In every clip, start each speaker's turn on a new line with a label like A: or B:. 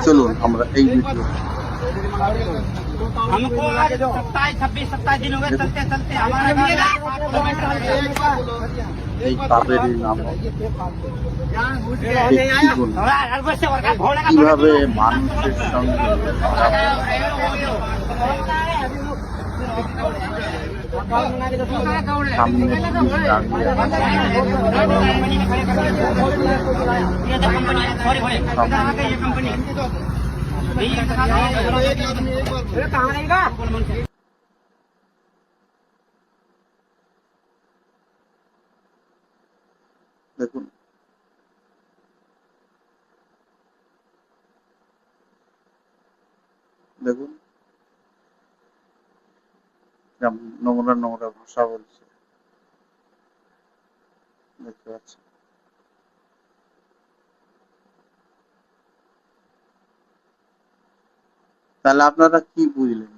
A: চলুন আমরা এই ভিডিও
B: हमको आज 27 दिन हो गए चलते चलते हमारा
A: এই কাবেরীর নাম কিভাবে মানুষের সঙ্গে সামনে দেখুন দেখুন নোংরা নোংরা ভাষা বলছে দেখতে পাচ্ছি। তাহলে আপনারা কি বুঝলেন,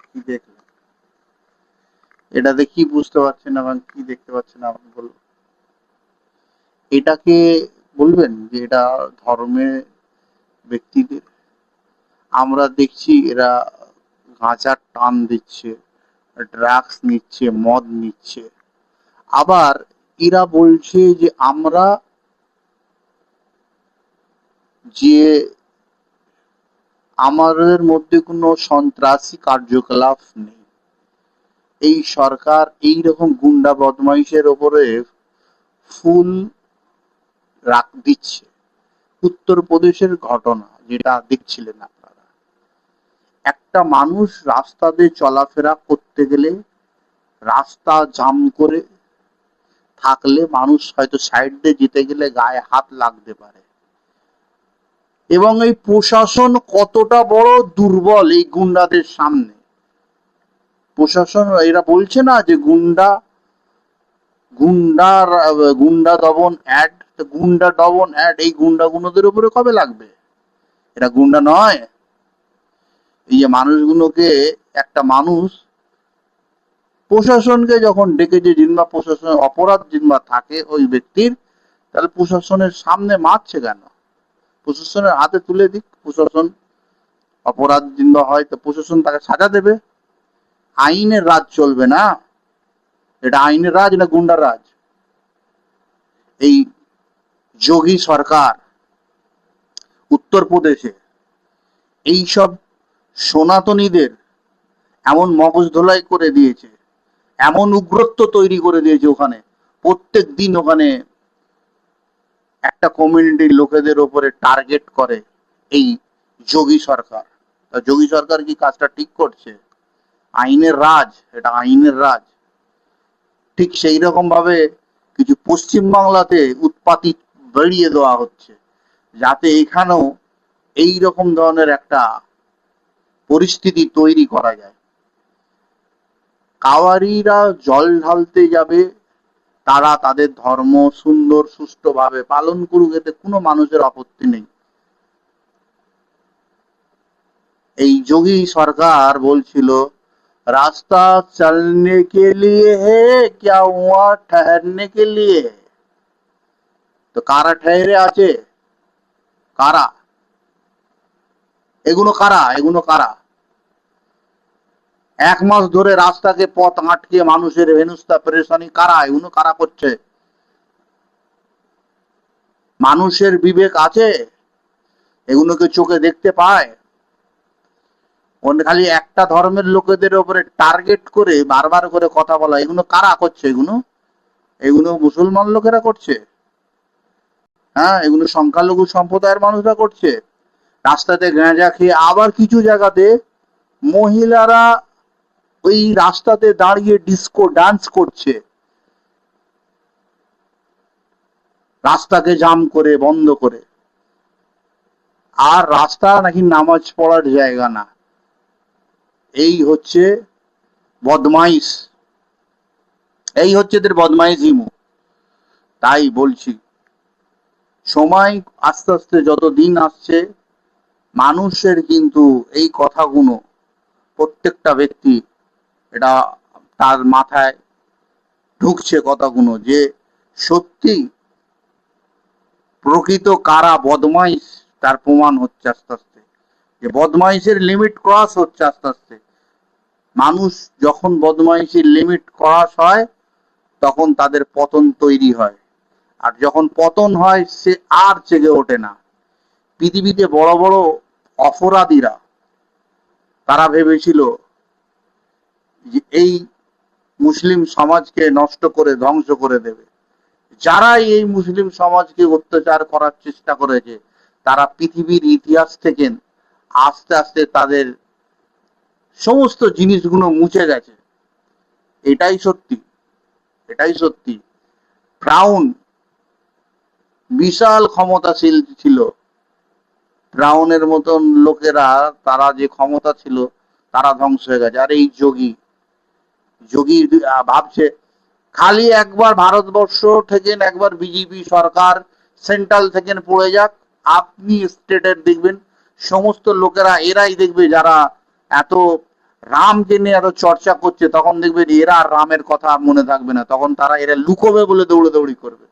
A: কি দেখলেন? এটাতে কি বুঝতে পারছেন এবং কি দেখতে পাচ্ছেন আপনি বলুন। এটাকে বলবেন যে এটা ধর্মে ব্যক্তিদের? আমরা দেখছি এরা গাঁজার টান দিচ্ছে, ড্রাগস নিচ্ছে, মদ নিচ্ছে, আবার এরা বলছে যে আমরা যে আমাদের মধ্যে কোনো সন্ত্রাসী কার্যকলাপ নেই। এই সরকার এই রকম গুন্ডা বদমাইশের ওপরে ফুল রাখ দিচ্ছে। উত্তরপ্রদেশের ঘটনা যেটা দেখছিলেন আপনারা, একটা মানুষ রাস্তা দিয়ে চলাফেরা করতে গেলে রাস্তা জাম করে থাকলে মানুষ হয়তো সাইড দিয়ে যেতে গেলে গায়ে হাত লাগতে পারে। এবং এই প্রশাসন কতটা বড় দুর্বল এই গুন্ডাদের সামনে। প্রশাসন এরা বলছে না যে গুন্ডা দমন অ্যাড, গুন্ডা দমন অ্যাড এই গুন্ডাগুলোদের উপরে কবে লাগবে? এরা গুন্ডা নয়। এই যে মানুষগুলোকে একটা মানুষ প্রশাসনকে যখন ডেকেছে, জিনবা প্রশাসনের অপরাধ জিনবা থাকে ওই ব্যক্তির, তাহলে প্রশাসনের সামনে মারছে কেন? প্রশাসনের হাতে তুলে দিক। প্রশাসন অপরাধ জিনবা হয় তো প্রশাসন তাকে সাজা দেবে। আইনের রাজ চলবে না। এটা আইনের রাজ না গুন্ডার রাজ? এই যোগী সরকার উত্তরপ্রদেশে এইসব সনাতনীদের এমন মগজ ধোলাই করে দিয়েছে, এমন উগ্রত্ব তৈরি করে দিয়েছে। ওখানে প্রত্যেক দিন ওখানে একটা কমিউনিটির লোকেদের ওপরে টার্গেট করে এই যোগী সরকার। যোগী সরকার কি কাজটা ঠিক করছে? আইনের রাজ, এটা আইনের রাজ। ঠিক সেই রকম ভাবে কিছু পশ্চিম বাংলাতে উৎপাতি বেরিয়ে দেওয়া হচ্ছে, যাতে এখানেও এই রকম ধরনের একটা পরিস্থিতি তৈরি করা যায়। কাওয়ারিরা জল ঢালতে যাবে, তারা তাদের ধর্ম সুন্দর সুষ্ঠুভাবে পালন করুক, এতে কোনো মানুষের আপত্তি নেই। এই যোগী সরকার বলছিল রাস্তা চলনে কে লিয়ে হে क्या हुआ ठहरने के लिए? তো কারা ঠেরে আছে? কারা এগুলো? কারা এক মাস ধরে রাস্তাকে পথ আটকে মানুষের হেনস্থা পেরেশানি কারা? এগুলো কারা করছে? মানুষের বিবেক আছে? এগুলোকে চোখে দেখতে পায়? খালি একটা ধর্মের লোকেদের উপরে টার্গেট করে বারবার করে কথা বলা, এগুলো কারা করছে? এগুলো মুসলমান লোকেরা করছে? হ্যাঁ, এগুলো সংখ্যালঘু সম্প্রদায়ের মানুষরা করছে। রাস্তাতে গাঁজা খেয়ে আবার কিছু জায়গাতে মহিলারা ওই রাস্তাতে দাঁড়িয়ে ডিস্কো ডান্স করছে, রাস্তাকে জাম করে বন্ধ করে। আর রাস্তা নাকি নামাজ পড়ার জায়গা না। এই হচ্ছে বদমাইশ, এই হচ্ছে এদের বদমাইশিমু। তাই বলছি, সময় আস্তে আস্তে যত দিন আসছে, মানুষের কিন্তু এই কথাগুলো প্রত্যেকটা ব্যক্তি এটা তার মাথায় ঢুকছে কথাগুলো, যে সত্যি প্রকৃত কারা বদমাইশ তার প্রমাণ হচ্ছে আস্তে আস্তে। যে বদমাইশের লিমিট ক্রস হচ্ছে আস্তে আস্তে। মানুষ যখন বদমাইশের লিমিট ক্রস হয় তখন তাদের পতন তৈরি হয়, আর যখন পতন হয় সে আর জেগে ওঠে না। পৃথিবীতে বড় বড় অপরাধীরা তারা ভেবেছিল যে এই মুসলিম সমাজকে নষ্ট করে ধ্বংস করে দেবে। যারাই এই মুসলিম সমাজকে অত্যাচার করার চেষ্টা করেছে তারা পৃথিবীর ইতিহাস থেকে আস্তে আস্তে তাদের সমস্ত জিনিসগুলো মুছে গেছে। এটাই সত্যি, এটাই সত্যি। ফ্রাউন বিশাল ক্ষমতাশীল ছিল, ফ্রাউনের মতন লোকেরা তারা যে ক্ষমতা ছিল তারা ধ্বংস হয়ে গেছে। আর এই যোগী যোগী ভাবছে খালি একবার ভারতবর্ষ থেকে একবার বিজেপি সরকার সেন্ট্রাল থেকে পড়ে যাক, আপনি স্টেটের দেখবেন সমস্ত লোকেরা এরাই দেখবে যারা এত রামকে নিয়ে এত চর্চা করছে, তখন দেখবেন এরা আর রামের কথা মনে থাকবে না, তখন তারা এরা লুকোবে বলে দৌড়াদৌড়ি করবে।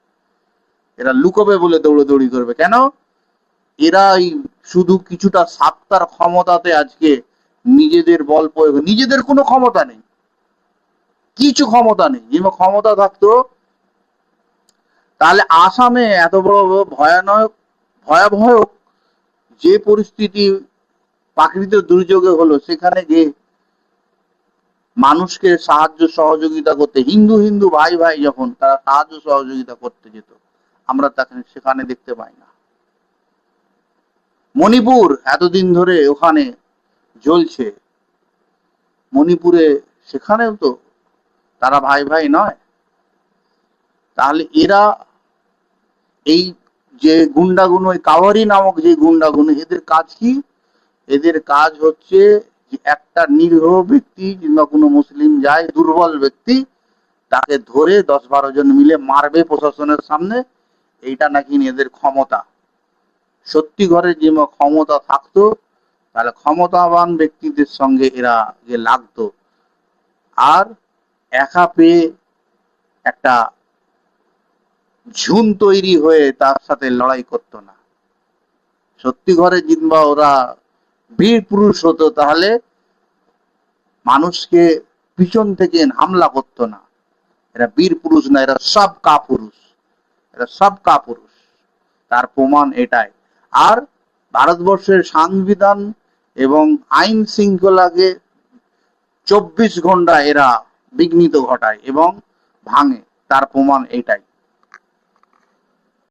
A: এরা লুকোবে বলে দৌড়াদৌড়ি করবে কেন? এরা এই শুধু কিছুটা সাত্তার ক্ষমতাতে আজকে নিজেদের বল প্রয়োগ, নিজেদের কোনো ক্ষমতা নেই, কিছু ক্ষমতা নেই। যে ক্ষমতা থাকতো তাহলে আসামে এত বড় ভয়াবহ যে পরিস্থিতি প্রাকৃতিক দুর্যোগে হলো, সেখানে যে মানুষকে সাহায্য সহযোগিতা করতে, হিন্দু হিন্দু ভাই ভাই যখন তারা সাহায্য সহযোগিতা করতে যেত, আমরা তাকে সেখানে দেখতে পাই না। মণিপুর এতদিন ধরে ওখানে জ্বলছে, মণিপুরে সেখানেও তো তারা ভাই ভাই নয়। তাহলে এরা এই যে গুন্ডাগুনো, কাওয়ারি নামক যে গুন্ডাগুনো, এদের কাজ কি? এদের কাজ হচ্ছে যে একটা নিরীহ ব্যক্তি কিংবা কোনো মুসলিম যায় দুর্বল ব্যক্তি, তাকে ধরে 10-12 জন মিলে মারবে প্রশাসনের সামনে। এইটা নাকি এদের ক্ষমতা। সত্যি ঘরে যে ক্ষমতা থাকতো তাহলে ক্ষমতাবান ব্যক্তিদের সঙ্গে এরা যে লাগতো, আর একা পেয়ে একটা ঝুন তৈরি হয়ে তার সাথে লড়াই করতো না। সত্যি ঘরে জিনবা ওরা বীর পুরুষ হতো, তাহলে মানুষকে পিছন থেকে হামলা করতো না। এরা বীর পুরুষ না, এরা সব কাপুরুষ, এরা সব কাপুরুষ। তার প্রমাণ এটাই। আর ভারতবর্ষের সংবিধান এবং আইন শৃঙ্খলাকে 24 ঘন্টা এরা বিঘ্নিত ঘটায় এবং ভাঙে, তার প্রমাণ এটাই।